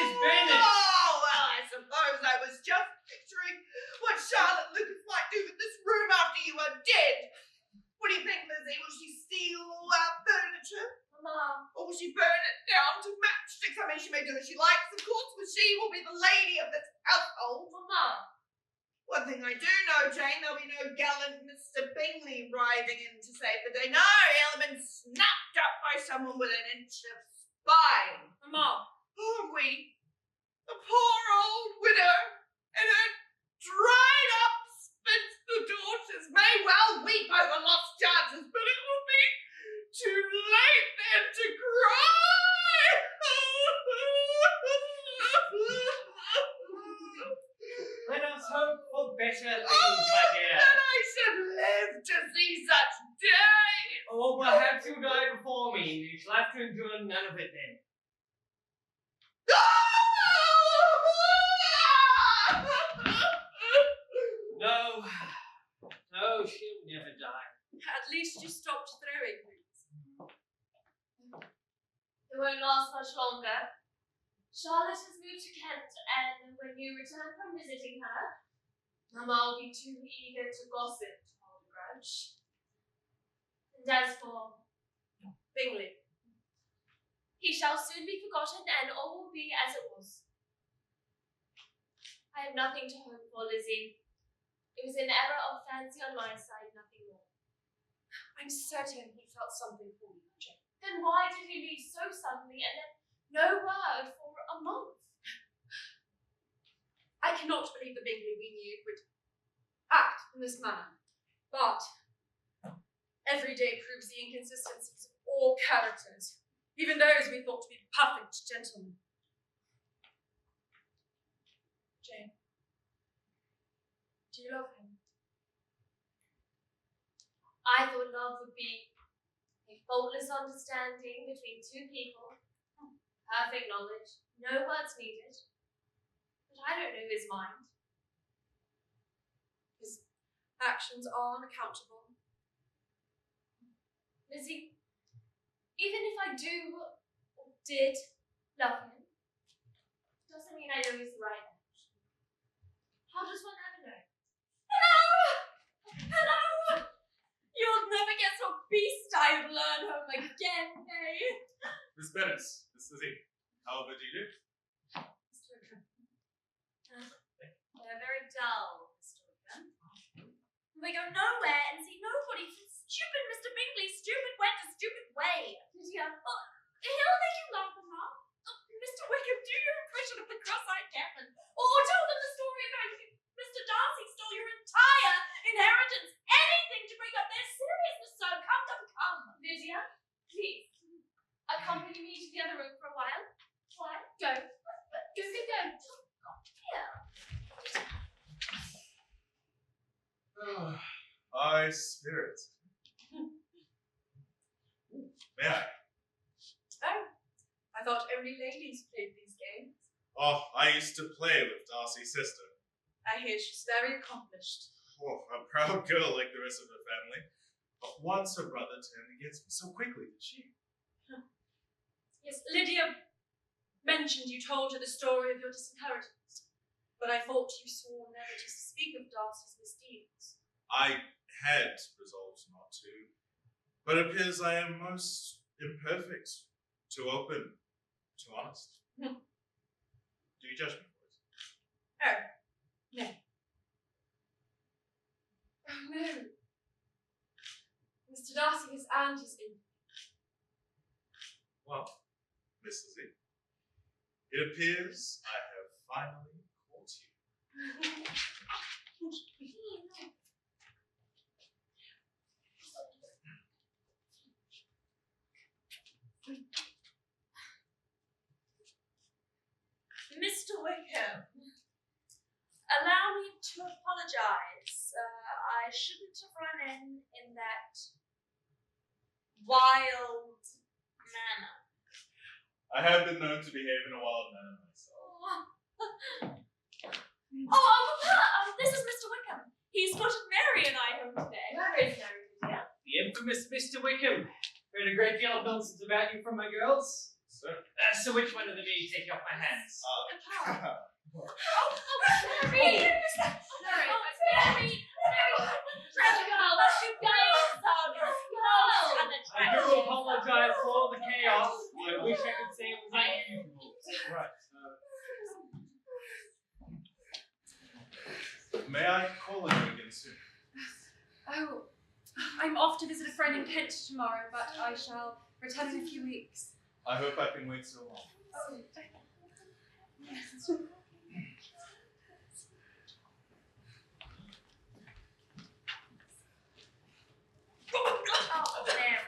Mrs. Bennet! Oh, well, I suppose I was just picturing what Charlotte Lucas might do with this room after you are dead. What do you think, Lizzie? Will she steal all our furniture? Mama. Or will she burn it down to matchsticks? I mean, she may do as she likes, of course, but she will be the lady of this household. Mama. One thing I do know, Jane, there'll be no gallant Mr. Bingley riding in to save the day. No, he'll have been snapped up by someone with an inch of spine. Mama. Oh, we, the poor old widow, and her dried up spinster daughters may well weep over lost chances, but it will be too late then to cry. Let us hope for better things, my dear. That I should live to see such days. Or perhaps you'll die before me, and you shall have to endure none of it then. No, she'll never die. At least you stopped throwing things. It won't last much longer. Charlotte has moved to Kent, and when you return from visiting her, Mama will be too eager to gossip to hold a grudge. And as for Bingley, he shall soon be forgotten, and all will be as it was. I have nothing to hope for, Lizzie. It was an error of fancy on my side, nothing more. I'm certain he felt something for you, Jane. Then why did he leave so suddenly and then no word for a month? I cannot believe the Bingley we knew would act in this manner, but every day proves the inconsistencies of all characters, even those we thought to be perfect gentlemen. Jane, do you love him? I thought love would be a faultless understanding between two people, perfect knowledge, no words needed. But I don't know his mind. His actions are unaccountable. Lizzie, even if I do or did love him, doesn't mean I know he's the right action. How does one ever know? Hello! You'll never guess what beast I have lured home again, eh? Miss Bennet, this is it. How do you do? Mr. Wickham. They're very dull, Mr. Wickham. We go nowhere and see nobody. Stupid Mr. Bingley, stupid went a stupid way. Lydia. Oh, he'll make you laugh, Mama. Mr. Wickham, do your impression of the cross-eyed captain. Or tell them the story of how Mr. Darcy stole your entire inheritance. Anything to bring up their seriousness, so come. Lydia, please, accompany me to the other room for a while. Why? Go. Go. Here. Oh, my spirit. May I? Oh, I thought only ladies played these games. Oh, I used to play with Darcy's sister. I hear she's very accomplished. Oh, a proud girl like the rest of her family. But once her brother turned against me so quickly that she... Yes, Lydia mentioned you told her the story of your disinheritance, but I thought you swore never to speak of Darcy's misdeeds. I had resolved not to, but it appears I am most imperfect, too open, too honest. Do you judge me for it? Oh, no. Oh, no. Mr. Darcy has earned his infamy. Well, Miss Lizzie, it appears I have finally caught you. Mr. Wickham, allow me to apologise. I shouldn't have run in that wild manner. I have been known to behave in a wild manner myself. This is Mr. Wickham. He's spotted Mary and I home today. Where is Mary, Lydia? The infamous Mr. Wickham. Heard a great deal of nonsense about you from my girls. So, So which one of them are you taking off my hands? Mary! I do apologize for all the chaos. I wish I could say it was unusual. right. May I call on you again soon? Oh, I'm off to visit a friend in Kent tomorrow, but I shall return in a few weeks. I hope I can wait so long. Oh, yes. Oh, Mary.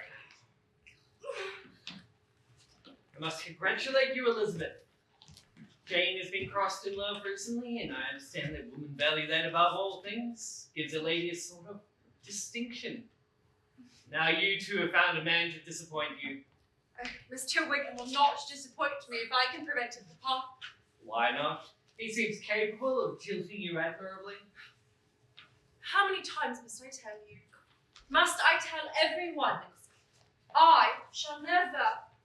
I must congratulate you, Elizabeth. Jane has been crossed in love recently, and I understand that women value that above all things. Gives a lady a sort of distinction. Now you two have found a man to disappoint you. Mr. Wickham will not disappoint me if I can prevent it, Papa. Why not? He seems capable of jilting you admirably. How many times must I tell you? Must I tell everyone? I shall never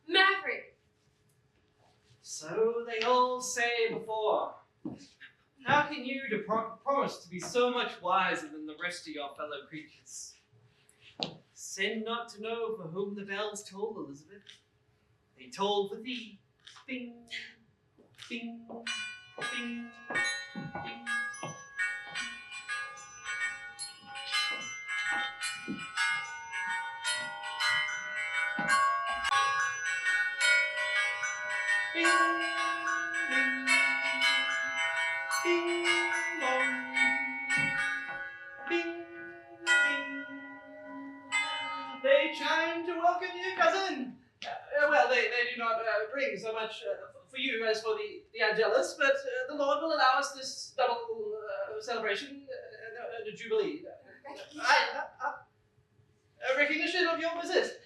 marry. So they all say before. How can you promise to be so much wiser than the rest of your fellow creatures? Sin not to know for whom the bells toll, Elizabeth. They toll for thee. Bing, bing, bing, bing. Bing, bing, bing, bong. Bing, bing. They chime to welcome you, cousin. Well, they do not bring so much for you as for the Angelus, but the Lord will allow us this double celebration, the Jubilee. A recognition of your visit.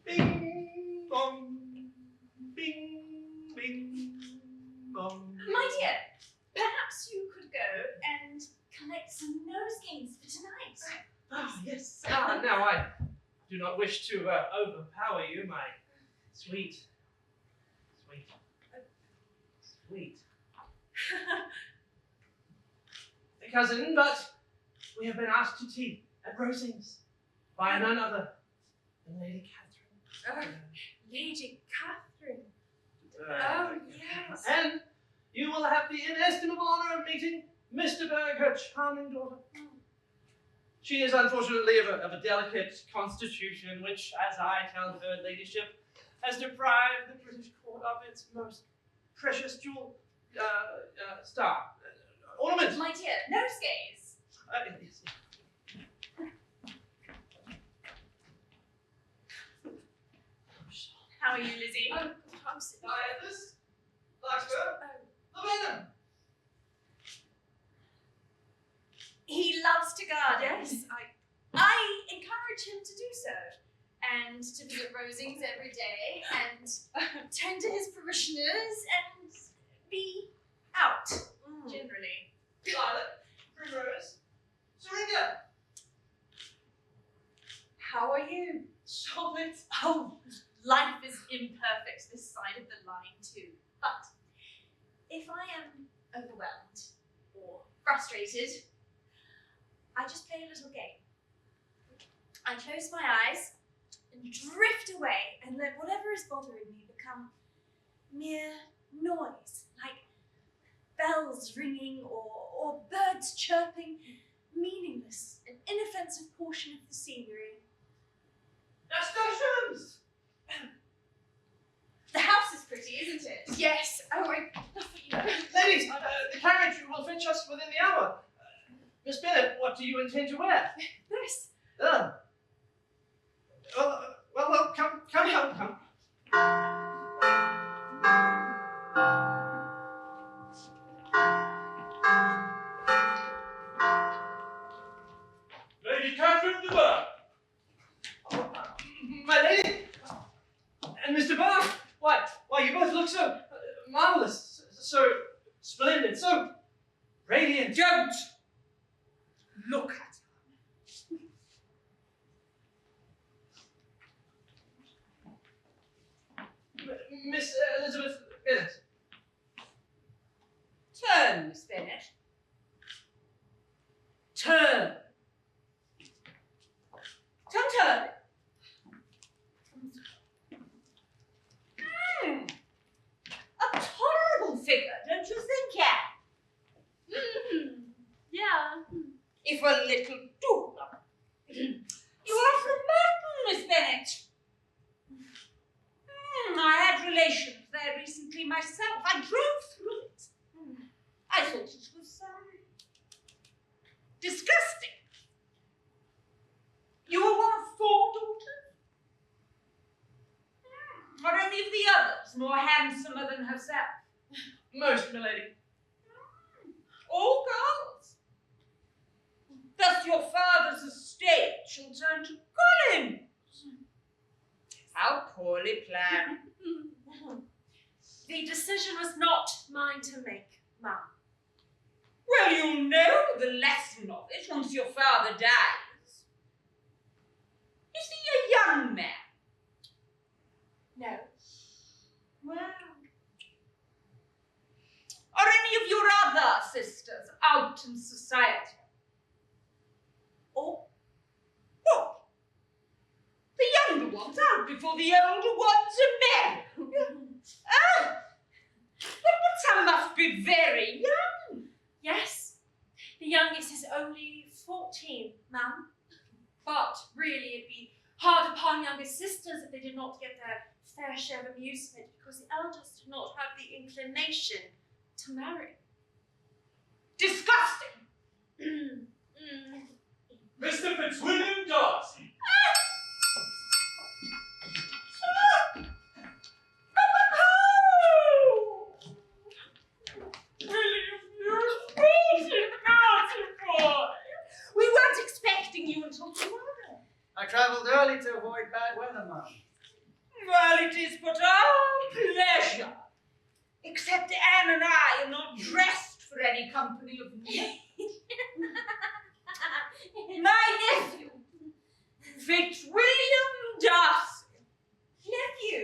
Bing, bong. Bing, bing, bong. My dear, perhaps you could go and collect some nosegays for tonight. Ah, yes. Now I do not wish to overpower you, my sweet cousin, but we have been asked to tea at Rosings by none other than Lady Catherine. Lady Catherine. Yes. And you will have the inestimable honor of meeting Mr. Berg, her charming daughter. She is unfortunately of a delicate constitution, which, as I tell her ladyship, has deprived the British court of its most precious jewel star ornament. My dear, nosegays. Yes. How are you, Lizzie? Oh, I'm sitting. Diathus, Larkspur, Lavenham. He loves to garden. Yes, I encourage him to do so. And to visit Rosings every day and tend to his parishioners and be out, generally. Violet, Primrose, Syringa. How are you, Charlotte? Oh, life is imperfect this side of the line too. But if I am overwhelmed or frustrated, I just play a little game. I close my eyes and drift away and let whatever is bothering me become mere noise, like bells ringing or birds chirping, meaningless, an inoffensive portion of the scenery. Nasturtiums! The house is pretty, isn't it? Yes. Oh, I love what you know. Ladies, the carriage will fetch us within the hour. Miss Bennet, what do you intend to wear? This. Well, come. Lady Catherine de Bourgh! My lady! And Mr. Barr! Why, you both look so marvelous, so splendid, so radiant. Don't look at her. Miss Elizabeth Bennet. Turn, Miss Bennet. Turn. Turn. A tolerable figure, don't you think, Anne? Yeah. If a little too. You are from Merton, Miss Bennet. I had relations there recently myself. I drove through it. I thought it was disgusting. You were one of 4 daughters? Are any of the others more handsomer than herself? Most, milady. All girls. Thus your father's estate shall turn to Collins. How poorly planned. The decision was not mine to make, Mum. Well, you'll know the lesson of it once your father dies. Is he a young man? No. Well. Are any of your other sisters out in society? Or what? The younger ones out before the older ones are married. Oh, but some must be very young. Yes, the youngest is only 14, Mum. But really, it'd be hard upon younger sisters if they did not get their fair share of amusement, because the eldest did not have the inclination to marry. Disgusting. Mr. Fitzwilliam Darcy. We weren't expecting you until tomorrow. I travelled early to avoid bad weather, Mum. Well, it is but our pleasure. Except Anne and I are not dressed for any company of men. My nephew, Fitzwilliam Darcy. Nephew?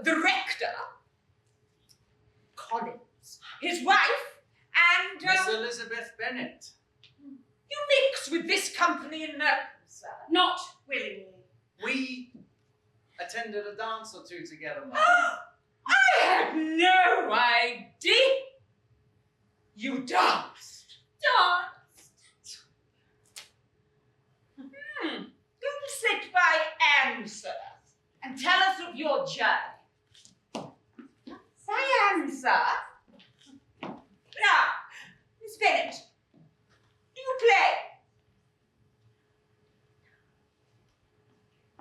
The rector, Collins, his wife, and Miss Elizabeth Bennet. you mix with this company in Merton, sir. Not willingly. We attended a dance or two together, Mum. I had no idea. You danced. Come sit by Anne, sir, and tell us of your journey. Say Anne, sir. Now, Miss Bennet, do you play?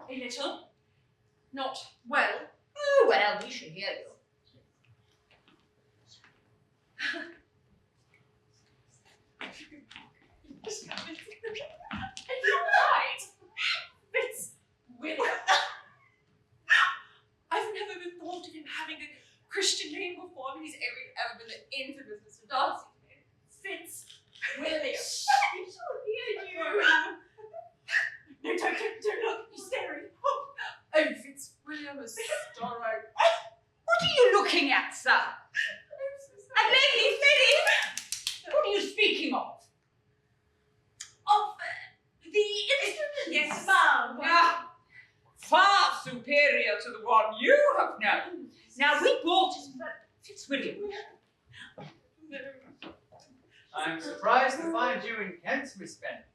A little. Not well. Oh, well, we shall hear you. You're right. Fitzwilliam. I've never been thought of him having a Christian name before. I mean, he's ever been the infamous Mr. Darcy. Fitzwilliam. I shall hear you. No, don't look. You're staring. Oh, Fitzwilliam is starring. What are you looking at, sir? A lady, what are you speaking of? Of the incident. Yes, Mum. Ah, far superior to the one you have known. Now, we bought Fitzwilliam. I'm surprised to find you in Kent, Miss Bennet.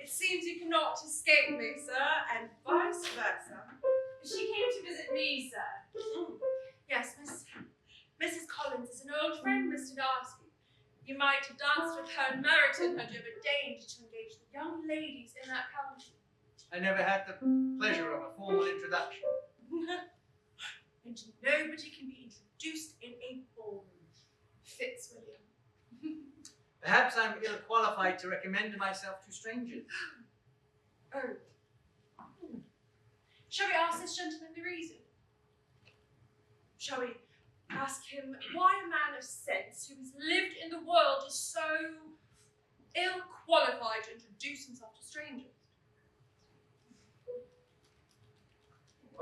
It seems you cannot escape me, sir, and vice versa. She came to visit me, sir. Yes, Mrs. Collins is an old friend, Mr. Darcy. You might have danced with her in Meryton had you ever deigned to engage the young ladies in that county. I never had the pleasure of a formal introduction. And nobody can be introduced in a ballroom. Fitzwilliam. Perhaps I'm ill qualified to recommend myself to strangers. Oh. Shall we ask this gentleman the reason? Shall we ask him why a man of sense who has lived in the world is so ill qualified to introduce himself to strangers?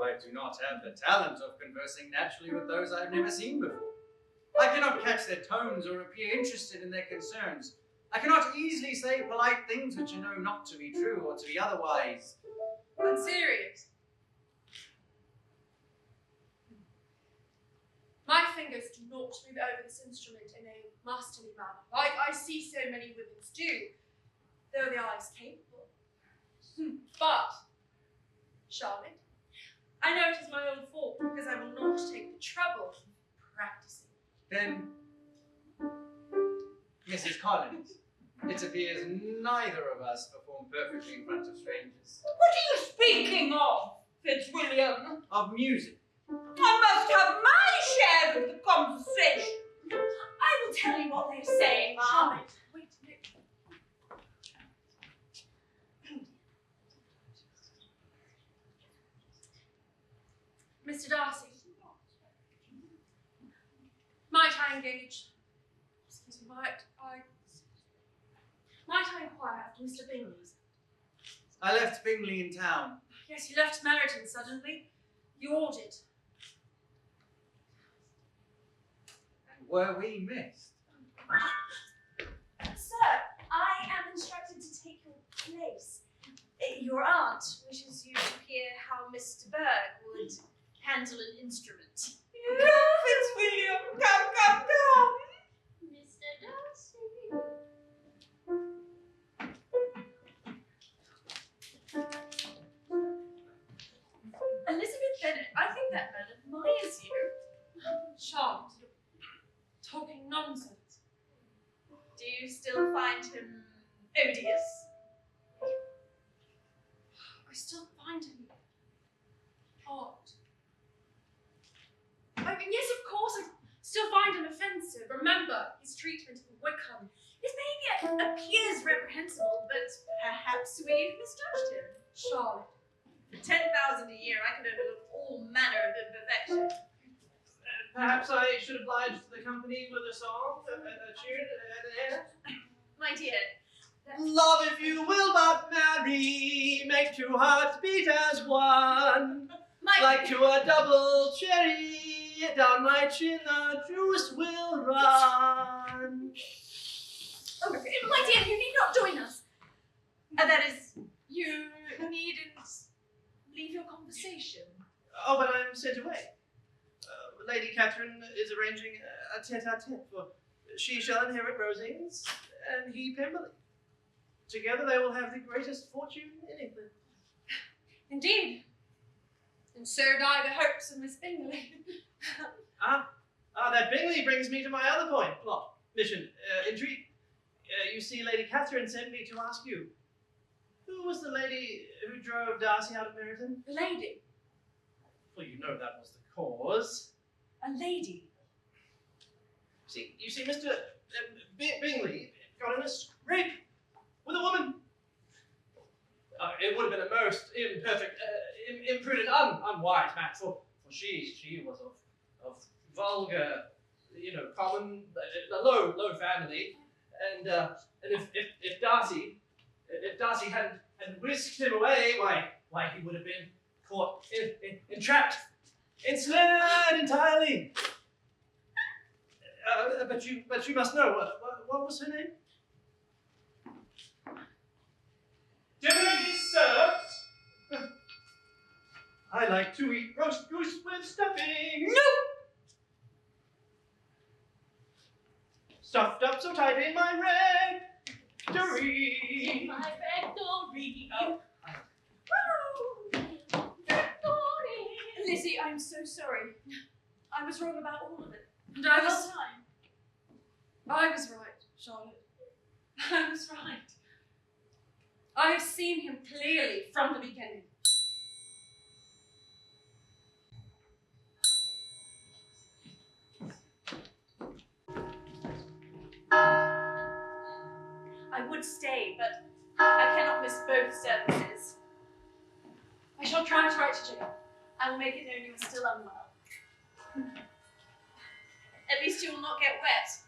I do not have the talent of conversing naturally with those I have never seen before. I cannot catch their tones or appear interested in their concerns. I cannot easily say polite things which I know not to be true or to be otherwise. Unserious. My fingers do not move over this instrument in a masterly manner, like I see so many women's do, though the eye is capable. But, Charlotte, I know it is my own fault because I will not take the trouble of practicing. Then, Mrs. Collins, it appears neither of us perform perfectly in front of strangers. What are you speaking of, Fitzwilliam? Of music. I must have my share of the conversation. I will tell you what they're saying, Charlotte. Wait a minute. Mr. Darcy, might I engage? Excuse me, might I inquire after Mr. Bingley's? I left Bingley in town. Yes, he left Meryton suddenly. You ordered. And were we missed? Sir, I am instructed to take your place. Your aunt wishes you to hear how Mr. Berg would handle an instrument. Fitzwilliam, come. Mr. Darcy. Elizabeth Bennet, I think that man admires you. Charlotte, you're talking nonsense. Do you still find him odious? I still find him odd. I mean, yes, of course, I still find him offensive. Remember, his treatment of Wickham. His behaviour appears reprehensible, but perhaps we've misjudged him. Charlotte. For 10,000 a year, I could overlook all manner of imperfection. Perhaps I should oblige the company with a song, a cheer, an air. My dear, Love, if you will but marry, make two hearts beat as one. Like to a double cherry, down my chin the juice will run. Oh, my dear, you need not join us. that is, you needn't leave your conversation. Oh, but I'm sent away. Lady Catherine is arranging a tete-a-tete for she shall inherit Rosings and he Pemberley. Together they will have the greatest fortune in England. Indeed. And so die the hopes of Miss Bingley. That Bingley brings me to my other point. Plot, mission, intrigue. You see, Lady Catherine sent me to ask you. Who was the lady who drove Darcy out of Meryton? A lady. Well, you know that was the cause. A lady. You see, Mr. Bingley got in a scrape with a woman. It would have been a most imperfect, imprudent, unwise match, for she was of vulgar, common, low family, and if Darcy hadn't whisked him away, why he would have been caught, entrapped, ensnared entirely. But you must know what was her name? Dinner is served. I like to eat roast goose with stuffing. No! Stuffed up so tight in my rectory. My rectory. Oh. Lizzie, I'm so sorry. I was wrong about all of it. And I was I was right, Charlotte. I was right. I've seen him clearly from the beginning. I would stay, but I cannot miss both services. I shall try to write to Jane. I will make it known you are still unwell. At least you will not get wet.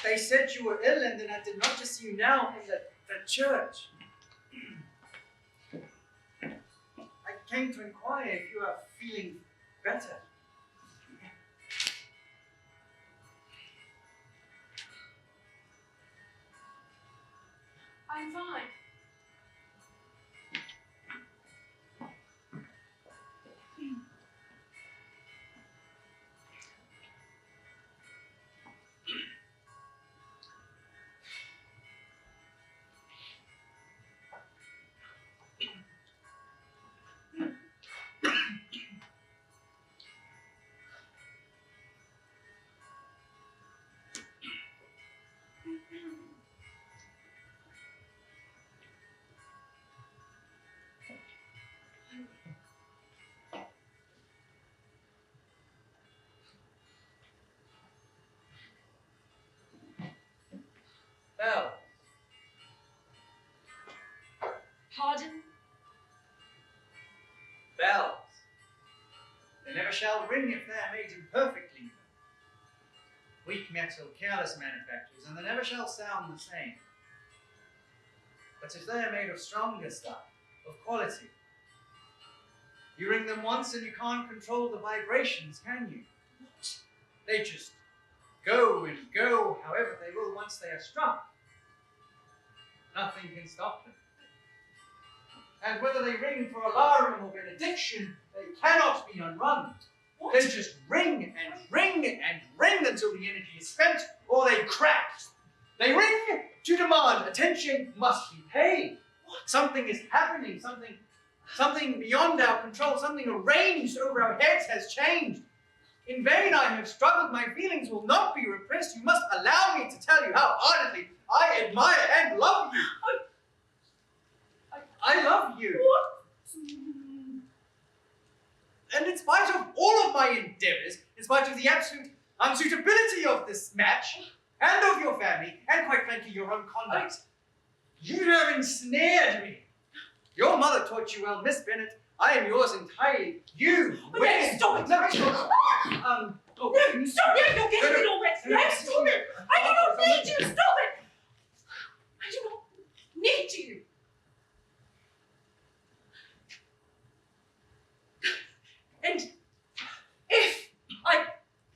They said you were ill and then I did not just see you now in the church. I came to inquire if you are feeling better. I'm fine. Belle, Pardon? bells. They never shall ring if they are made imperfectly. Weak metal, careless manufacturers, and they never shall sound the same. But if they are made of stronger stuff, of quality, you ring them once and you can't control the vibrations, can you? What? They just go and go however they will once they are struck. Nothing can stop them. And whether they ring for alarum or benediction, they cannot be unrung. What? They just ring and ring and ring until the energy is spent, or they crack. They ring to demand attention must be paid. What? Something is happening, something beyond our control, something arranged over our heads has changed. In vain I have struggled, my feelings will not be repressed. You must allow me to tell you how ardently I admire and love you. I love you. What? And in spite of all of my endeavors, in spite of the absolute unsuitability of this match, and of your family, and quite frankly your own conduct, you have ensnared me. Your mother taught you well, Miss Bennet. I am yours entirely. You, Okay, stop it. No, Stop. oh, No, stop it! You're getting it all wet. No, No, stop it! I do not need you! Stop it! I do not need you! And if I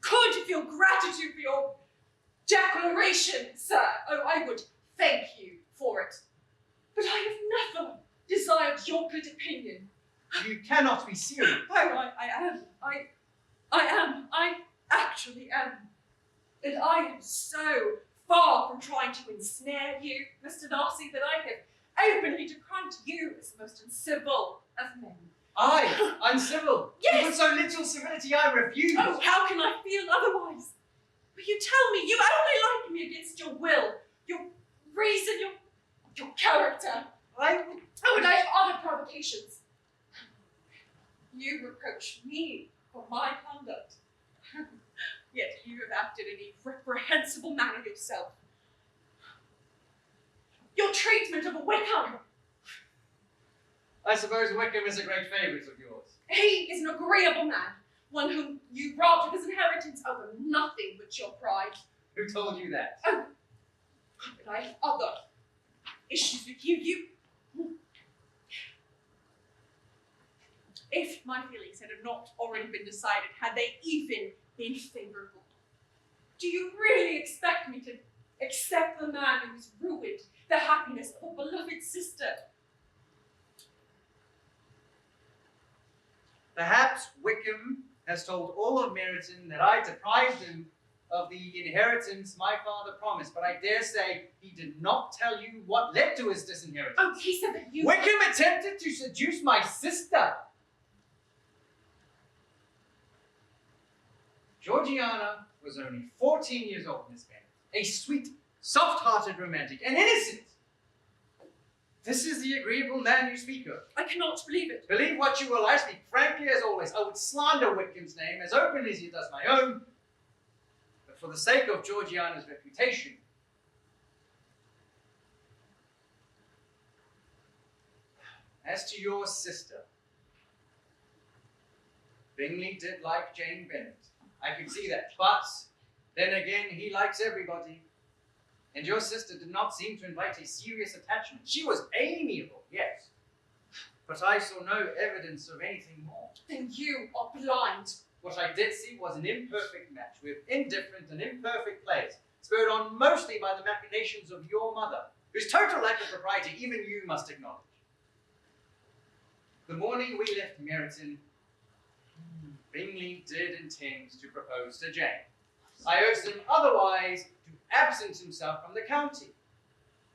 could feel gratitude for your declaration, sir, oh, I would thank you for it. But I have never desired your good opinion. You cannot be serious. Oh, I am. I actually am. And I am so far from trying to ensnare you, Mr. Darcy, that I have openly declined to you as the most uncivil of men. I, uncivil. Yes. With so little civility I refuse. Oh, how can I feel otherwise? But you tell me you only like me against your will, your reason, your character. Oh, and I have other provocations. You reproach me for my conduct. Yet you have acted in a reprehensible manner yourself. Your treatment of a Wickham. I suppose Wickham is a great favourite of yours. He is an agreeable man, one whom you robbed of his inheritance over nothing but your pride. Who told you that? Oh, but I have other issues with you. If my feelings had not already been decided, had they even been favourable, do you really expect me to accept the man who has ruined the happiness of a beloved sister? Perhaps Wickham has told all of Meryton that I deprived him of the inheritance my father promised, but I dare say he did not tell you what led to his disinheritance. Oh, he said that you... Wickham attempted to seduce my sister. Georgiana was only 14 years old, Miss Bennet. A sweet, soft-hearted romantic, and innocent. This is the agreeable man you speak of. I cannot believe it. Believe what you will, I speak frankly as always. I would slander Wickham's name as openly as he does my own. But for the sake of Georgiana's reputation, as to your sister, Bingley did like Jane Bennet. I can see that. But then again, he likes everybody. And your sister did not seem to invite a serious attachment. She was amiable, yes. But I saw no evidence of anything more. Then you are blind. What I did see was an imperfect match with indifferent and imperfect players, spurred on mostly by the machinations of your mother, whose total lack of propriety even you must acknowledge. The morning we left Meryton, Bingley did intend to propose to Jane. I urged him otherwise to absent himself from the county.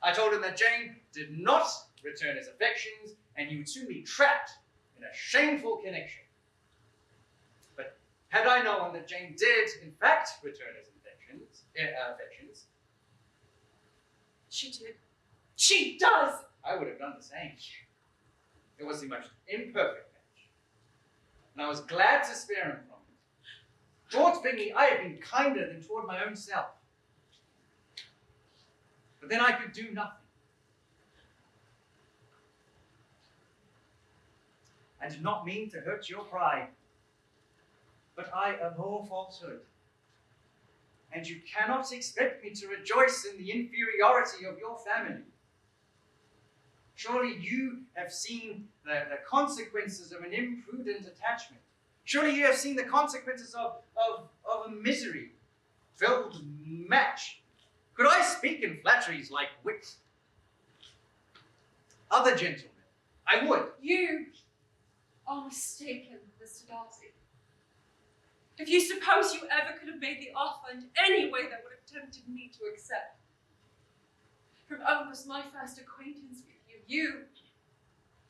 I told him that Jane did not return his affections, and he would soon be trapped in a shameful connection. But had I known that Jane did, in fact, return his affections, She did. She does! I would have done the same. It was the most imperfect match, and I was glad to spare him from it. Towards Bingley, I had been kinder than toward my own self. But then I could do nothing. I did not mean to hurt your pride, but I abhor falsehood. And you cannot expect me to rejoice in the inferiority of your family. Surely you have seen the consequences of an imprudent attachment. Surely you have seen the consequences of a misery-filled match. Could I speak in flatteries like wit? Other gentlemen, I would. You are mistaken, Mr. Darcy. If you suppose you ever could have made the offer in any way that would have tempted me to accept. From almost my first acquaintance with you, you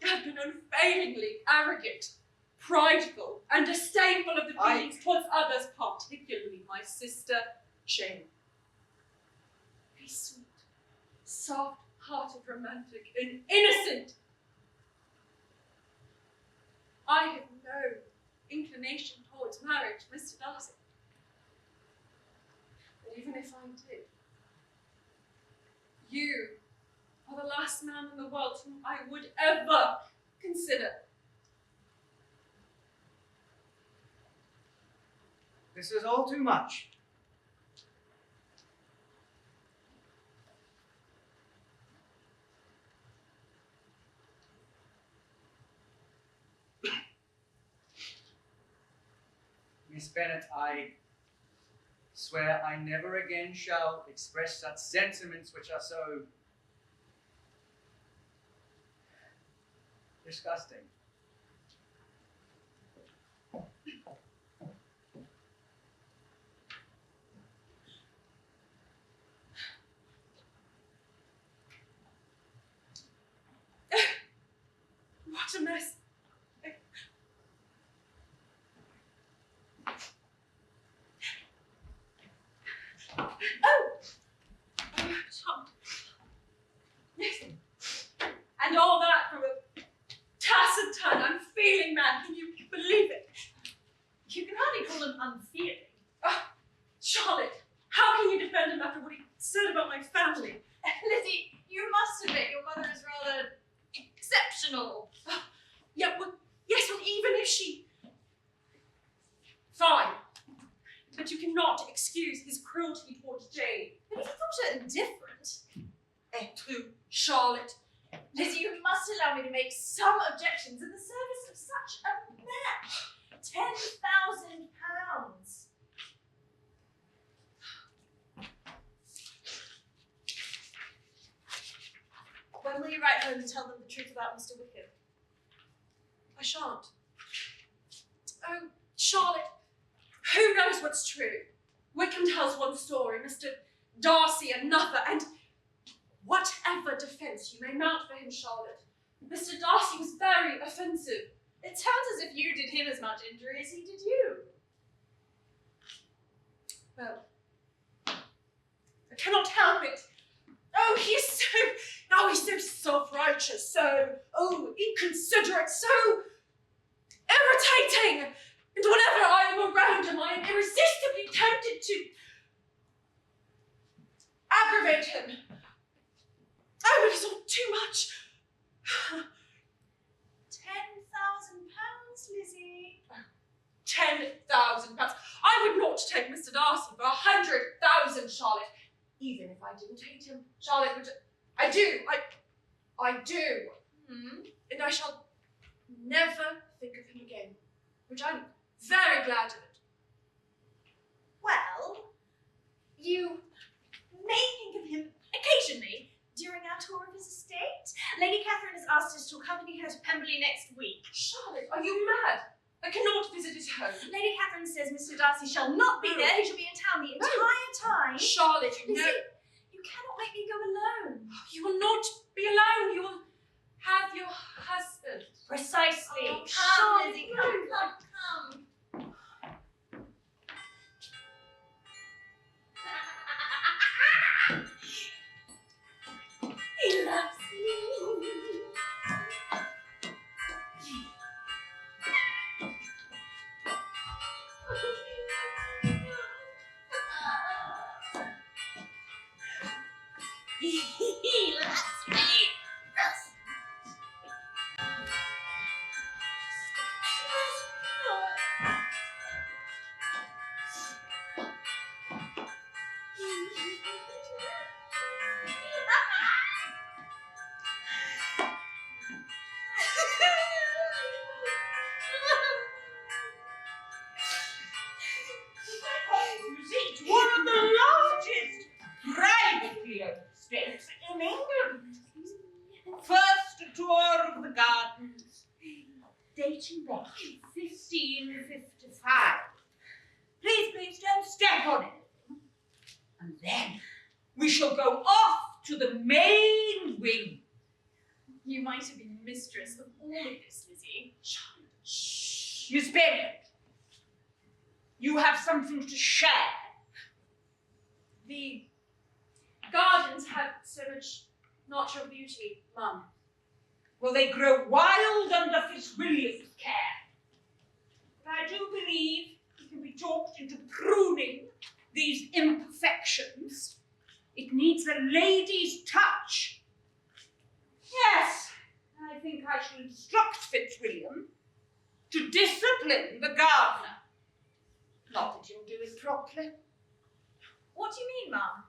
have been unfailingly arrogant, prideful, and disdainful of the feelings towards others, particularly my sister, Jane. A sweet, soft-hearted romantic and innocent. I have no inclination towards marriage, Mr. Darcy. But even if I did, you are the last man in the world whom I would ever consider. This is all too much. Miss Bennet, I swear I never again shall express such sentiments which are so disgusting. What a mess. Tom. Yes. And all that from a taciturn, unfeeling man. Can you believe it? You can hardly call him unfeeling. Oh, Charlotte, how can you defend him after what he said about my family? Lizzie, you must admit your mother is rather exceptional. Yeah, well, yes, well, even if she... Fine. But you cannot excuse his cruelty towards Jane. But he thought her indifferent. Et tu, Charlotte. Lizzie, you must allow me to make some objections in the service of such a match. £10,000. When will you write home and tell them the truth about Mr. Wickham? I shan't. Oh, Charlotte, who knows what's true? Wickham tells one story, Mr. Darcy another, and whatever defence you may mount for him, Charlotte, Mr. Darcy was very offensive. It sounds as if you did him as much injury as he did you. Well, I cannot help it. Oh, he's so self-righteous, so, inconsiderate, so irritating. And whenever I am around him, I am irresistibly tempted to aggravate him. Oh, it is all too much. £10,000, Lizzie. £10,000. I would not take Mr. Darcy for 100,000, Charlotte. Even if I didn't hate him, Charlotte would. I do. And I shall never think of him again, which I'm very glad of it. Well, you may think of him occasionally during our tour of his estate. Lady Catherine has asked us to accompany her to Pemberley next week. Charlotte, are you mad? I cannot visit his home. Lady Catherine says Mr. Darcy shall not be there. He shall be in town the entire time. Charlotte, Lizzie, no. you cannot make me go alone. You will not be alone. You will have your husband. Precisely. Oh, Come, Charlotte, Lizzie, no. come. He loves me. He loves me. It's one of the largest privately owned estates in England. First tour of the gardens, dating back to 1555. Please don't step on anything. And then we shall go off to the main wing. You might have been mistress of all of this, Lizzie. Shh, Miss Bennet. You have something to share. The gardens have so much natural beauty, Mum. Well, they grow wild under Fitzwilliam's care. But I do believe he can be talked into pruning these imperfections. It needs the lady's touch. Yes, I think I shall instruct Fitzwilliam to discipline the gardener. Not that he'll do it properly. What do you mean, Mum?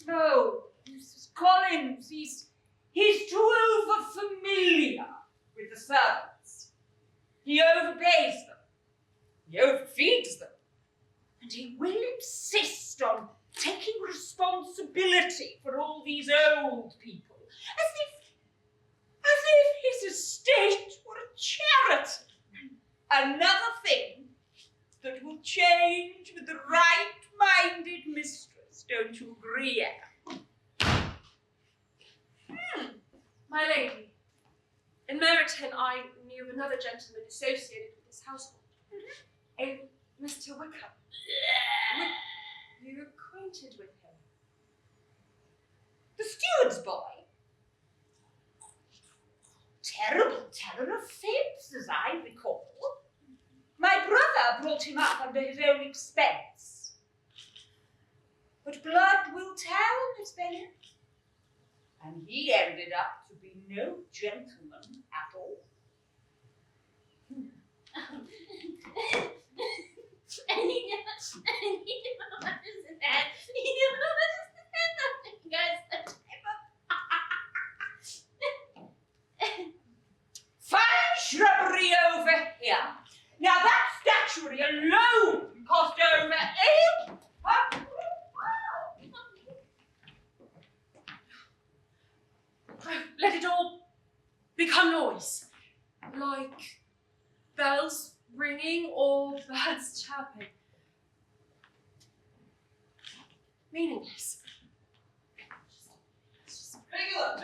No, Mrs. Collins, he's too over-familiar with the servants. He overpays them. He overfeeds them. And he will insist on taking responsibility for all these old people, as if his estate were a charity. Another thing that will change with the right-minded mistress, don't you agree, Anne? My lady, in Meryton I knew of another gentleman associated with this household. A Mr. Wickham. You acquainted with him? The steward's boy. Terrible teller of fibs, as I recall. My brother brought him up under his own expense. But blood will tell, Miss Bennet. And he ended up to be no gentleman at all. And he never understand. He never understand nothing, guys. Fine shrubbery over here. Now that statuary alone cost over £800. Let it all become noise, like bells ringing or birds chirping. meaningless. Nicola!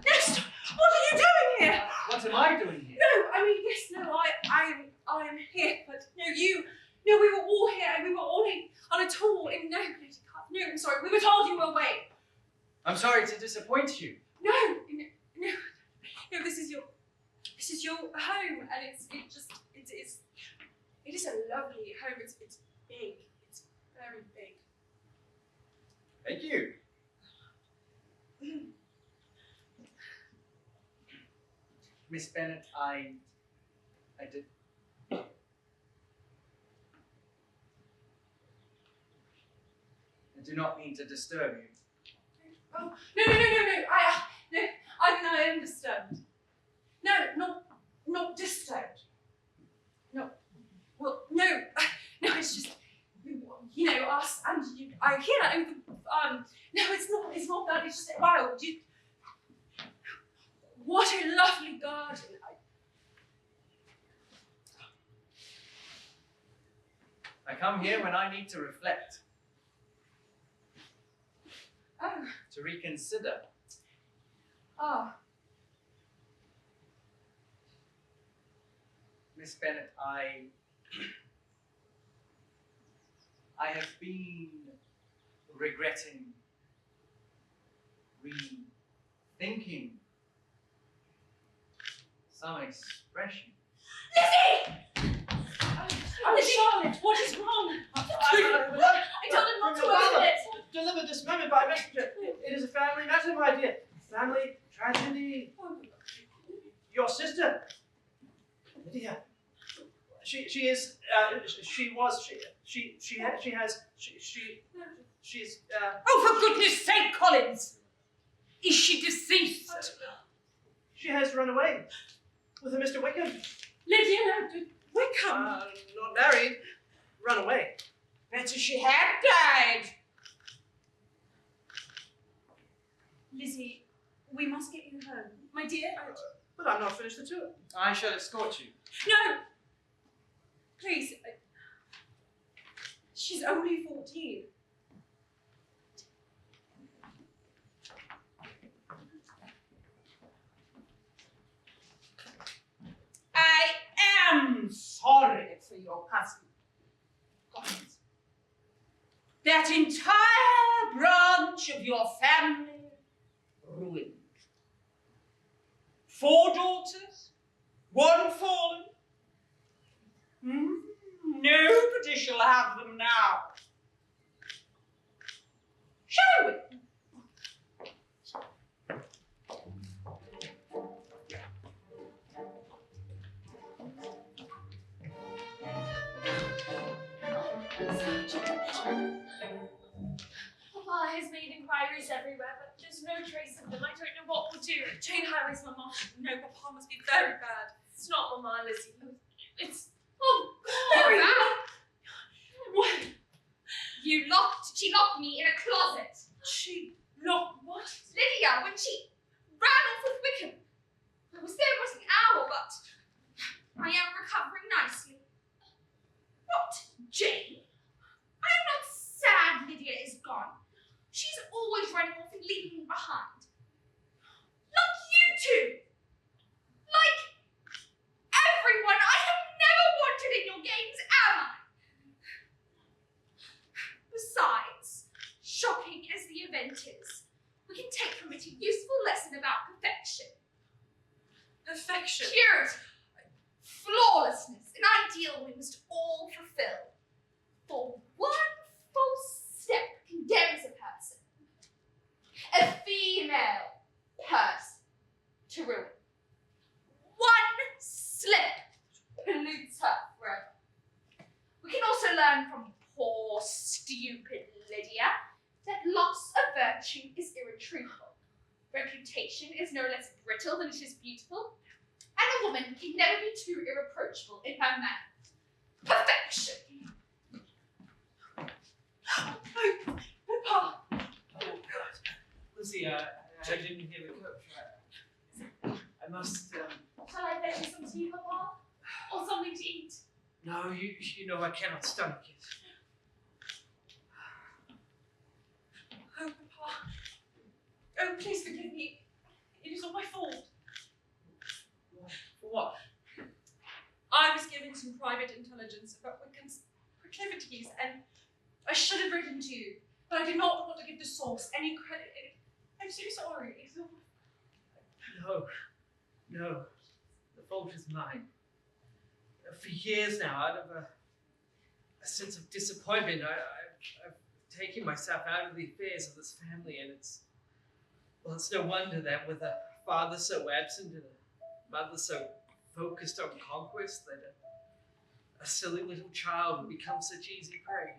Nest, what are you doing here? What am I doing here? No, I mean, yes, no, I am here, but no, we were all here, and we were all on a tour in, no, I'm sorry, we were told you were away. I'm sorry to disappoint you. No, this is your home, and it is a lovely home. It's big. It's very big. Thank you. Miss Bennet, I did. I do not mean to disturb you. Oh, no. I am disturbed. No, not disturbed. No. Well, no, it's just, us and you. I hear that. No, it's not that. It's just, wow, what a lovely garden. I come here when I need to reflect, Oh, to reconsider. Miss Bennet, I have been regretting, rethinking some expression. Oh, Charlotte, what is wrong? I told him not to open it. Delivered this moment by messenger. It is a family matter, my dear. Family tragedy. Your sister, Lydia. She's. Oh, for goodness sake, Collins! Is she deceased? She has run away with a Mr. Wickham. Lydia, no, Wickham. Not married. Run away. Better she had died. Lizzie, we must get you home. My dear, But I'm not finished the tour. I shall escort you. no! Please. She's only 14. I am sorry for your cousin, Collins. That entire branch of your family ruined. 4 daughters, 1 fallen. Nobody shall have them now. Shall we? Papa has made inquiries everywhere, but there's no trace of them. I don't know what we'll do. Jane Harry's Mama. No, Papa must be very bad. It's not Mama, Lizzie. It's Very bad. What? She locked me in a closet. She locked what? Lydia, when she ran off with Wickham. I was there almost an hour, but I am recovering nicely. What, Jane? I am not sad Lydia is gone. She's always running off and leaving me behind. Like you two. Like everyone. I have never wanted in your games, am I? Besides, shocking as the event is, we can take from it a useful lesson about perfection. Perfection. Purity, flawlessness, an ideal we must all fulfill. For one false step condemns a person, a female person, to ruin. One slip pollutes her forever. We can also learn from poor, stupid Lydia that loss of virtue is irretrievable. Reputation is no less brittle than it is beautiful, and a woman can never be too irreproachable in her manner. Perfection! Oh, Papa. Oh, God. Lizzie, I didn't hear the coach. I must, Shall I fetch you some tea, Papa? Or something to eat? No, you know I cannot stomach it. Papa. Oh, please forgive me. It is all my fault. For what? I was given some private intelligence about Wickham's proclivities, and I should have written to you, but I did not want to give the source any credit. I'm so sorry. It's all... No. The fault is mine. For years now, out of a sense of disappointment, I've taken myself out of the affairs of this family, and it's no wonder that with a father so absent and a mother so focused on conquest, that a silly little child would become such easy prey.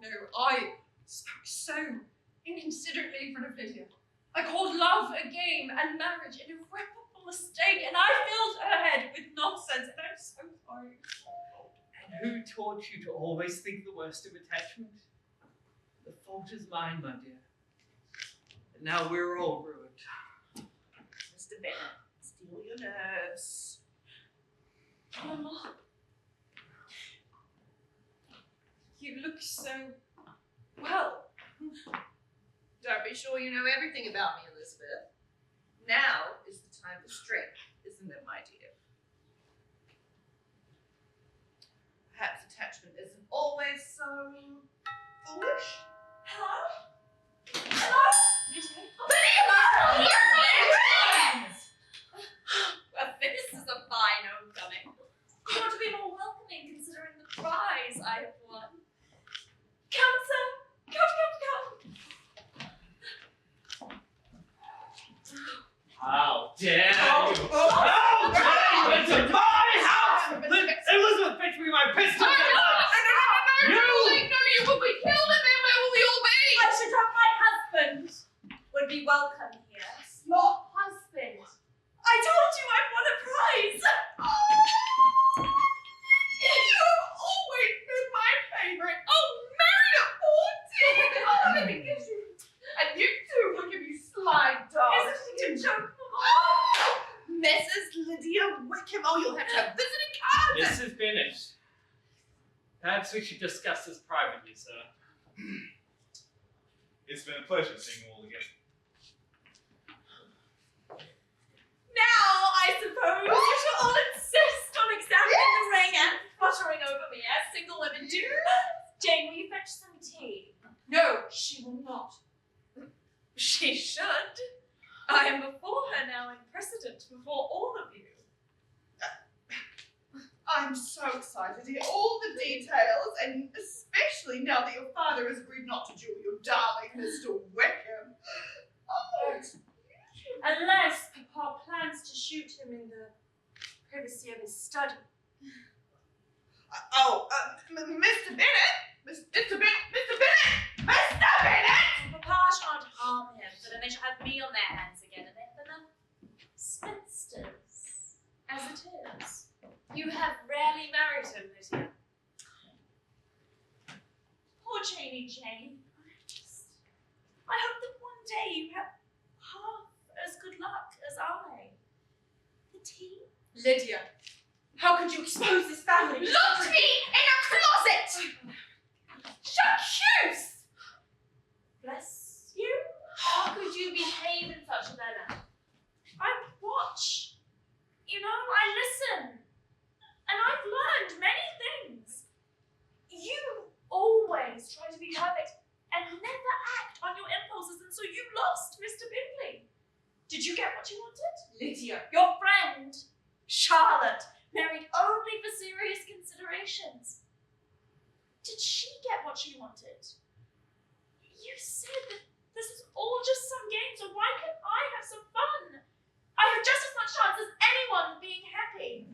No, I spoke so inconsiderately in front of Lydia. I called love a game and marriage an irreparable mistake, and I filled her head with nonsense, and I'm so sorry. And who taught you to always think the worst of attachment? The fault is mine, my dear. And now we're all ruined. Mr. Bennett, steal your nerves. Mama, you look so well. Don't be sure you know everything about me, Elizabeth. Now is the time for strength, isn't it, my dear? Perhaps attachment isn't always so foolish. Hello? Hello? Well, this is a fine homecoming. You ought to be more welcoming considering the prize I have won. Come, sir. Come. How dare you! How dare you enter my house! Elizabeth fetch me my pistol! No, you will be killed, and then where will we all be? I should have my husband would be welcome here. Your husband. I told you I won a prize. You've always been my favorite. Oh, married at 14! Oh, let me kiss you. And you too, look at you sly dog. Isn't it a joke, Mama? Oh, Mrs. Lydia Wickham. Oh, you'll have to have visiting cards. This is finished. Perhaps we should discuss this privately, sir. It's been a pleasure seeing you all again. Now, I suppose you shall all insist on examining the ring and fluttering over me as single women do. Jane, will you fetch some tea? No, she will not. She should. I am before her now in precedent before all of you. I'm so excited to hear all the details, and especially now that your father has agreed not to duel your darling Mr. Wickham. Oh, it's Unless Papa plans to shoot him in the privacy of his study. Mr. Bennett! Mr. Bennett! Papa shan't harm him, but then they shall have me on their hands again, and they have enough spinsters as it is. You have rarely married him, Lydia. Poor Jane. I hope that one day you have half as good luck as I. The tea? Lydia, how could you expose this family? Locked me in a closet! J'accuse! Bless you. How could you behave in such a manner? I watch. You know, I listen. And I've learned many things. You always try to be perfect and never act on your impulses, and so you lost Mr. Bingley. Did you get what you wanted? Lydia, your friend, Charlotte, married only for serious considerations. Did she get what she wanted? You said that this is all just some game, so why can't I have some fun? I have just as much chance as anyone of being happy.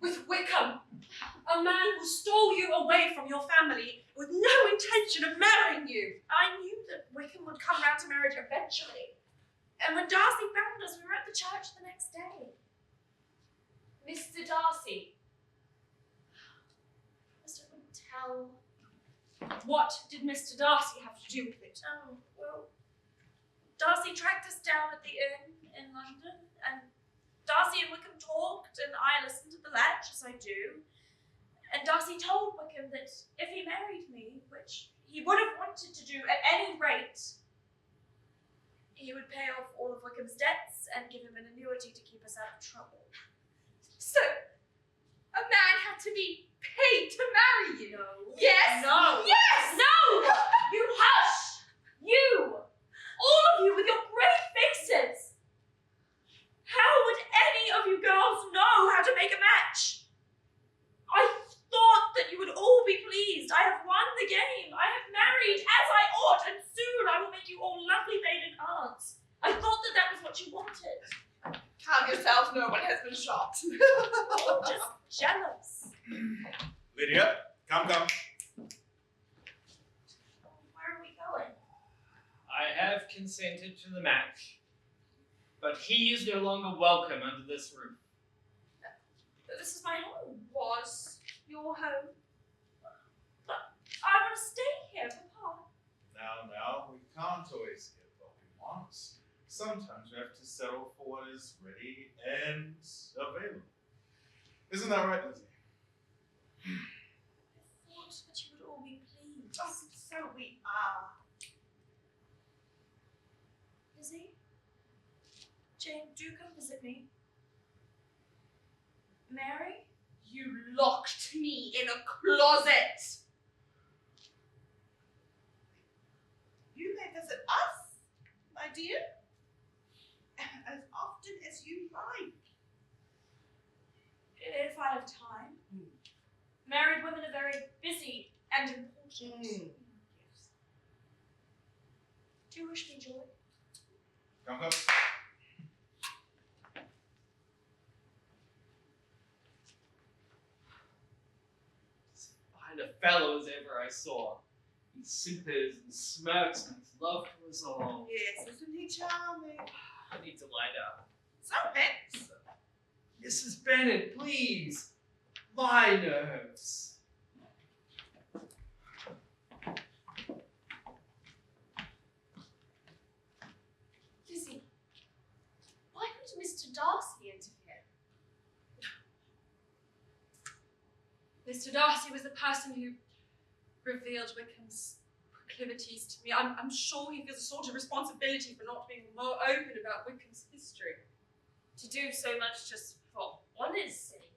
With Wickham, a man who stole you away from your family with no intention of marrying you. I knew that Wickham would come round to marriage eventually. And when Darcy found us, we were at the church the next day. Mr. Darcy. Must I tell? What did Mr. Darcy have to do with it? Oh, well, Darcy tracked us down at the inn in London, and Darcy and Wickham talked, and I listened to the latch, as I do. And Darcy told Wickham that if he married me, which he would have wanted to do at any rate, he would pay off all of Wickham's debts and give him an annuity to keep us out of trouble. So, a man had to be paid to marry you? No. Yes! No. Yes! No! You hush! You! All of you with your great faces! How would any of you girls know how to make a match? I thought that you would all be pleased. I have won the game. I have married as I ought, and soon I will make you all lovely maiden aunts. I thought that that was what you wanted. Calm yourself, no one has been shot. You're just jealous. Lydia, come. Where are we going? I have consented to the match, but he is no longer welcome under this roof. This is my home. Was your home? I want to stay here, Papa. Now, we can't always get what we want. Sometimes we have to settle for what is ready and available. Isn't that right, Lizzie? I thought that you would all be pleased. Oh, so we are. Lizzie? Jane, do come visit me. Mary? You locked me in a closet. You may visit us, my dear, as often as you like. If I have time. Married women are very busy and important. Mm. Yes. Do you wish me joy? Come. Fine a fellow as ever I saw. He simpers and smirks and his love for us all. Yes, isn't he charming? I need to lie down. So handsome. Mrs. Bennet, please. My nerves. Lizzie, why would Mr. Darcy interfere? Mr. Darcy was the person who revealed Wickham's proclivities to me. I'm sure he feels a sort of responsibility for not being more open about Wickham's history. To do so much just for honour's sake?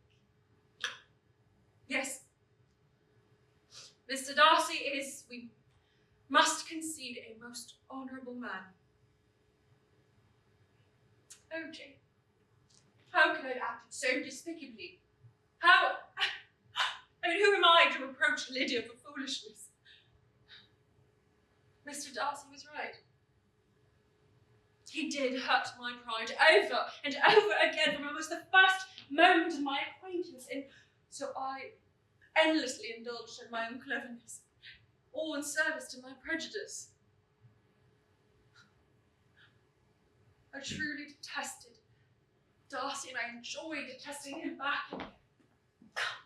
Yes. Mr. Darcy is, we must concede, a most honourable man. Oh, Jane, how could I have acted so despicably? How? I mean, who am I to reproach Lydia for foolishness? Mr. Darcy was right. He did hurt my pride over and over again from almost the first moment of my acquaintance, and so I endlessly indulged in my own cleverness, all in service to my prejudice. I truly detested Darcy, and I enjoyed detesting him back, and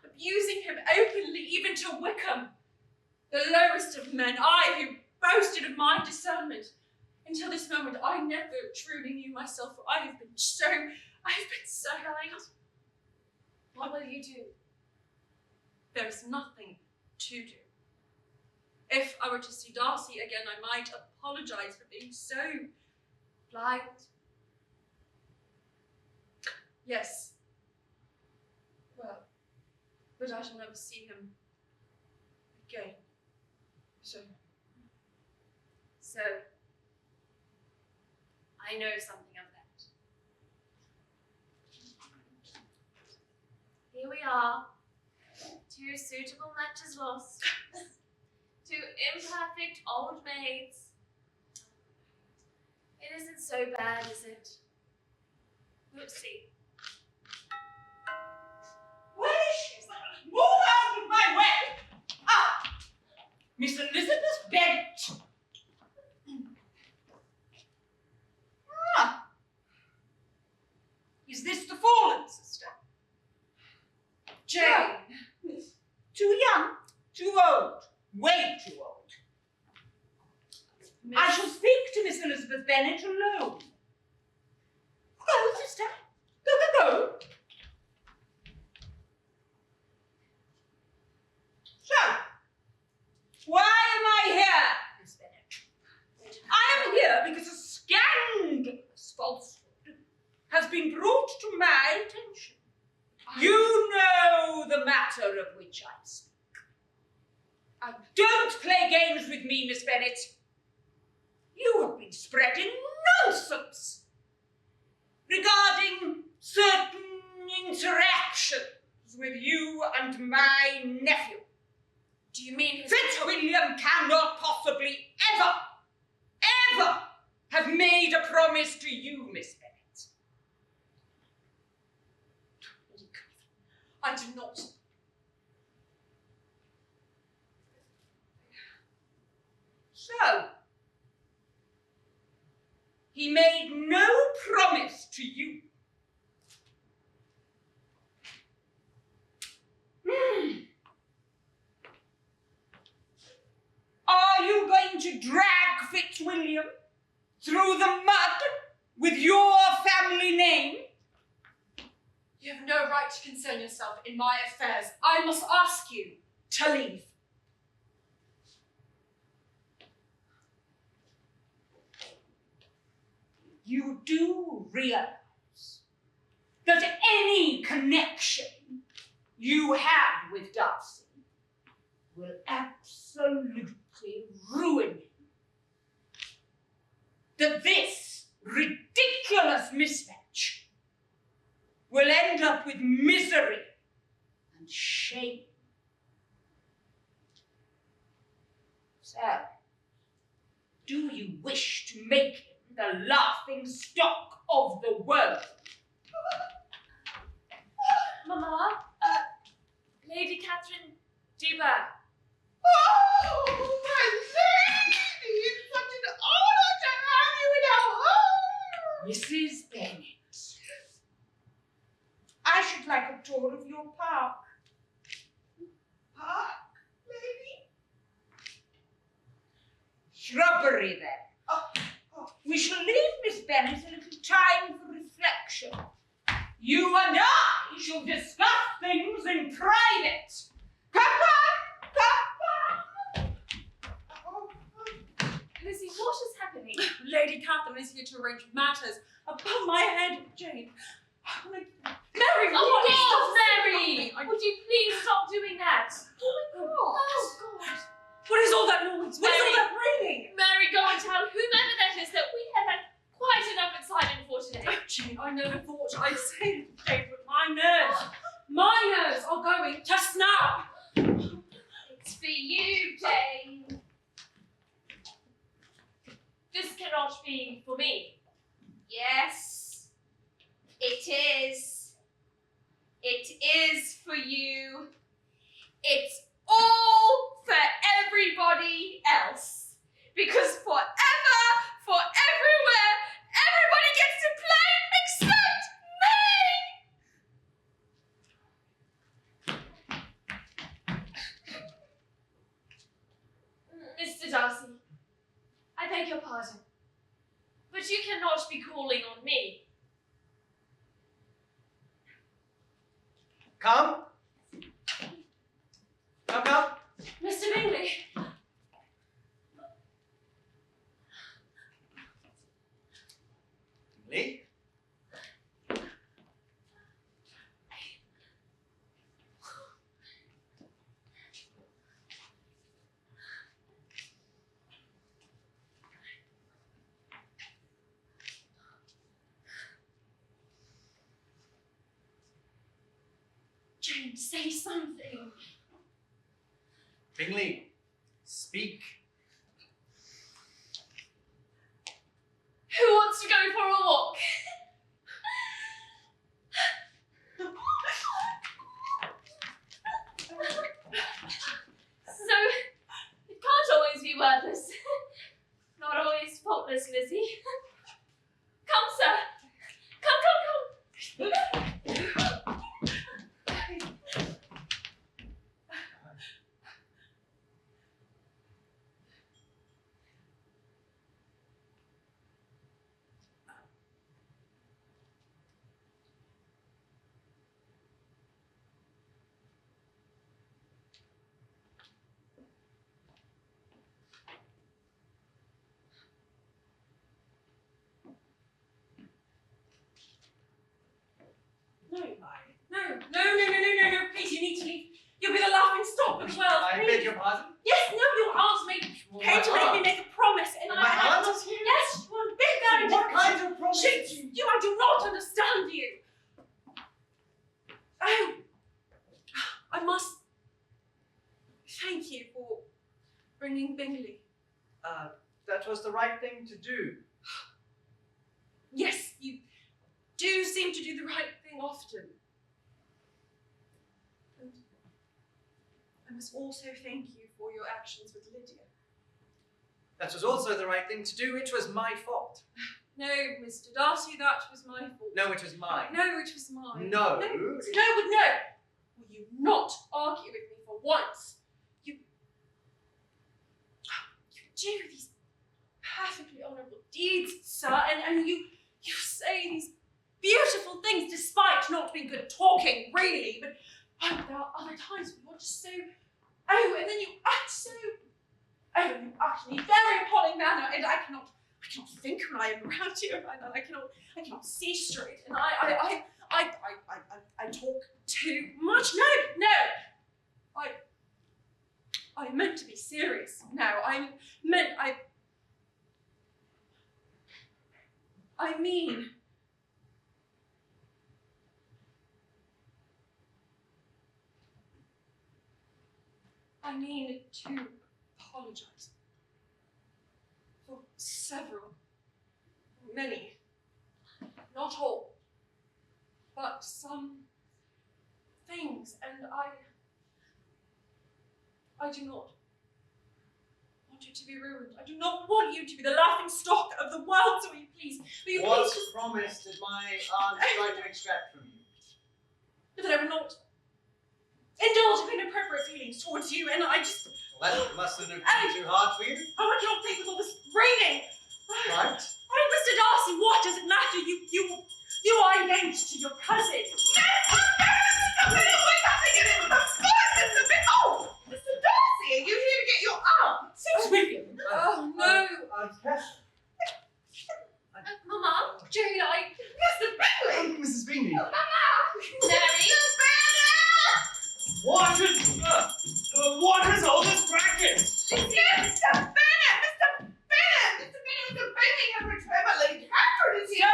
abusing him openly, even to Wickham, the lowest of men, I who boasted of my discernment. Until this moment, I never truly knew myself, for I have been so kind. What will you do? There is nothing to do. If I were to see Darcy again, I might apologise for being so blind. Yes. Well, but I shall never see him again. So, I know something of that. Here we are. 2 suitable matches lost. 2 imperfect old maids. It isn't so bad, is it? We'll see. Where is she? Move out of my way! Ah! Miss Elizabeth Bennet! Ah! Is this the fallen sister? Jane. Too young, too old, way too old. I shall speak to Miss Elizabeth Bennet alone. Go, sister. Go. So, why am I here, Miss Bennet? I am here because a scandal has been brought to my attention. You know the matter of which I speak. Don't play games with me, Miss Bennet. You have been spreading nonsense regarding certain interactions with you and my nephew. Do you mean his... Fitzwilliam cannot possibly ever have made a promise to you, Miss Bennet. I do not. So, he made no promise to you. Are you going to drag Fitzwilliam through the mud with your family name? You have no right to concern yourself in my affairs. I must ask you to leave. You do realize that any connection you have with Darcy will absolutely ruin him. That this ridiculous mismatch will end up with misery and shame. So, do you wish to make him the laughing stock of the world? Mama, Lady Catherine Deeper. Oh, my lady! It's such an honor to have you in our home! Mrs. Bennet, I should like a tour of your park. Park, lady? Shrubbery, then. Oh. We shall leave Miss Bennet a little time for reflection. You and I shall discuss things in private. Come on! Lizzie, what is happening? Lady Catherine is here to arrange matters above my head, Jane. Mary, Oh, please God, stop Mary! stopping. Would you please stop doing that? Oh, God. what is all that noise? What is all that ringing? Mary, go and tell whomever that is that we have had quite enough excitement for today. Oh, Jane, I never thought I'd say it, Jane, but my nerves are going to snap. It's for you, Jane. This cannot be for me. Yes, it is. It is for you. It's all for everybody else. Because forever, for everywhere, everybody gets to play except me. Mr. Darcy, I beg your pardon, but you cannot be calling on me. Come. Come. Mr. Bingley. Bingley? Jane, say something. Bingley, speak. Who wants to go for a walk? So, it can't always be wordless. Not always faultless, Lizzie. Come, sir. Come. I do not understand you. Oh, I must thank you for bringing Bingley. That was the right thing to do. Yes, you do seem to do the right thing often. And I must also thank you for your actions with Lydia. That was also the right thing to do. It was my fault. No, Mr. Darcy, that was my fault. No, it was mine. No, it was mine. No. No, but no. Will you not argue with me for once? You do these perfectly honourable deeds, sir, and you say these beautiful things despite not being good at talking, really, but there are other times when you're just so, and then you act so, you act in a very appalling manner, and I cannot think when I am around you, and I cannot see straight, and I talk too much. No, I meant to be serious now. I mean, to apologize for many, not all, but some things, and I do not want you to be ruined. I do not want you to be the laughing stock of the world, so will you please, What promise did my aunt try to extract from you? that I will not indulge in inappropriate feelings towards you, and I just, Well, that mustn't have been too hard for you. I cannot think with all this raining. Right? Mr. Darcy, what does it matter? You are engaged to your cousin. Mr. Darcy, are you here to get your aunt? Since William. Oh, no. Mama, Jane, Mr. Bingley! Mrs. Bingley. Mary. What is all this racket? Mr. Bennet! Mr. Bingley has returned, but Lady Catherine is here.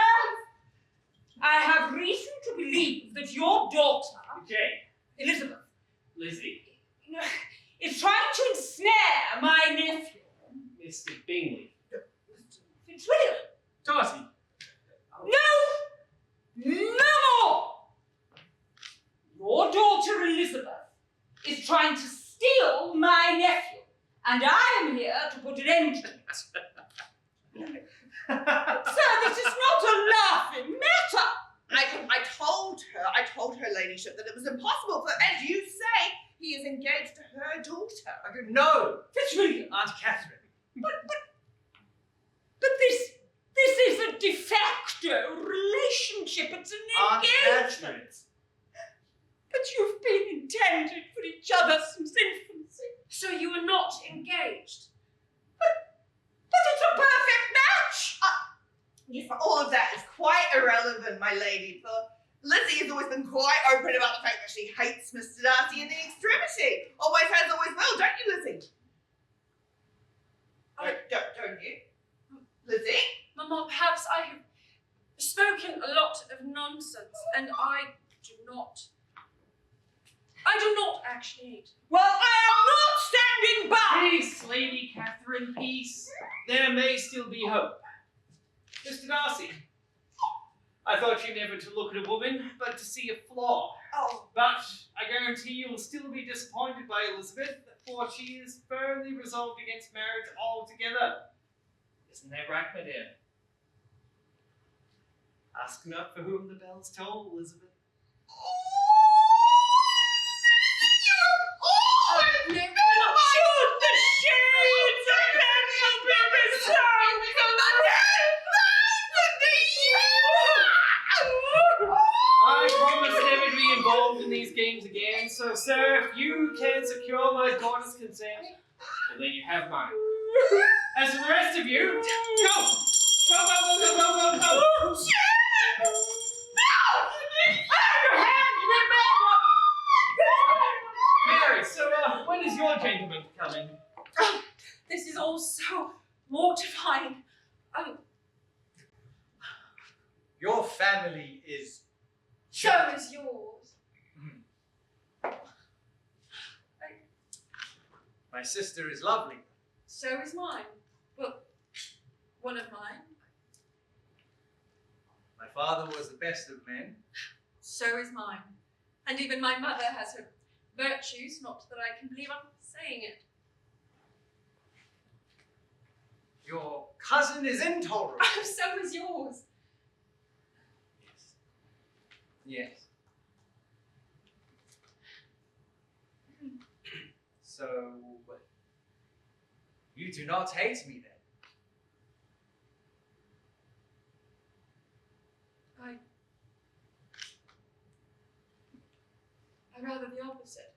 I have reason to believe that your daughter, Okay, Elizabeth, Lizzie, is trying to ensnare my nephew, Mr. Bingley. Fitzwilliam. Darcy. No more! Your daughter Elizabeth is trying to steal my nephew, and I am here to put an end to it. Sir, this is not a laughing matter. I told her ladyship that it was impossible, for as you say, he is engaged to her daughter. No! Fitzwilliam. Aunt Catherine. But this is a de facto relationship. It's an Aunt engagement. Catherine. But you've been intended for each other since infancy. So you are not engaged. But it's a perfect match. Yes, but all of that is quite irrelevant, my lady, for Lizzie has always been quite open about the fact that she hates Mr. Darcy in the extremity. Always has, always will, don't you, Lizzie? Don't you? Lizzie? Mama, perhaps I have spoken a lot of nonsense, and I do not actually hate. Well, I am not standing by. Peace, Lady Catherine, peace. There may still be hope. Mr. Darcy, I thought you never to look at a woman, but to see a flaw. Oh, But I guarantee you will still be disappointed by Elizabeth, for she is firmly resolved against marriage altogether. Isn't that right, my dear? Ask not for whom the bells toll, Elizabeth. Shoot the shades of Penny Bibbison! I promise never to be involved in these games again, so sir, if you can secure my daughter's consent, well then you have mine. As for the rest of you, go! Go! Mary, so when is your gentleman coming? This is all so mortifying. Your family is... So is yours. My sister is lovely. So is mine. Well, one of mine. My father was the best of men. So is mine. And even my mother has her virtues, not that I can believe I'm saying it. Your cousin is intolerable. Oh, so is yours. Yes. So, you do not hate me then? I'm rather the opposite.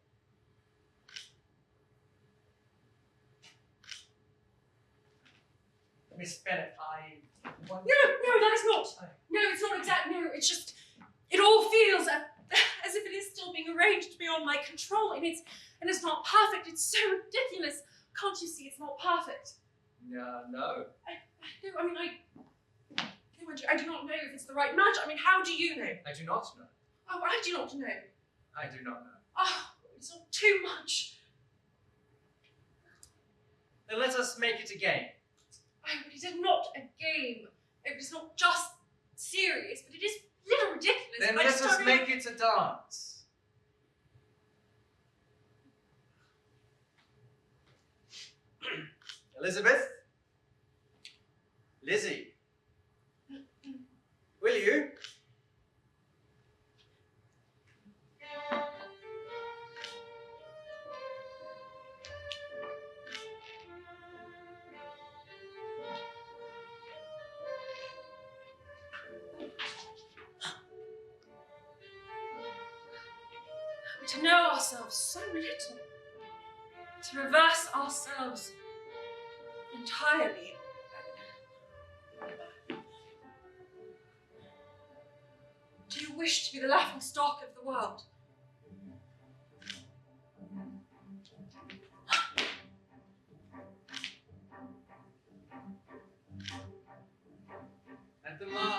Miss Bennet, I want... No, that is not. No, it's not exact. No, it's just, it all feels as if it is still being arranged beyond my control, and it's not perfect. It's so ridiculous. Can't you see it's not perfect? No. No, I mean, I do not know if it's the right match. I mean, how do you know? I do not know. Oh, I do not know. I do not know. Oh, it's all too much. Then let us make it a game. Oh, but it is not a game. It is not just serious, but it is a little ridiculous. Then I let just us don't know. make it a dance. Elizabeth? Lizzie? Will you? To know ourselves so little. To reverse ourselves entirely. Do you wish to be the laughing stock of the world? At the last.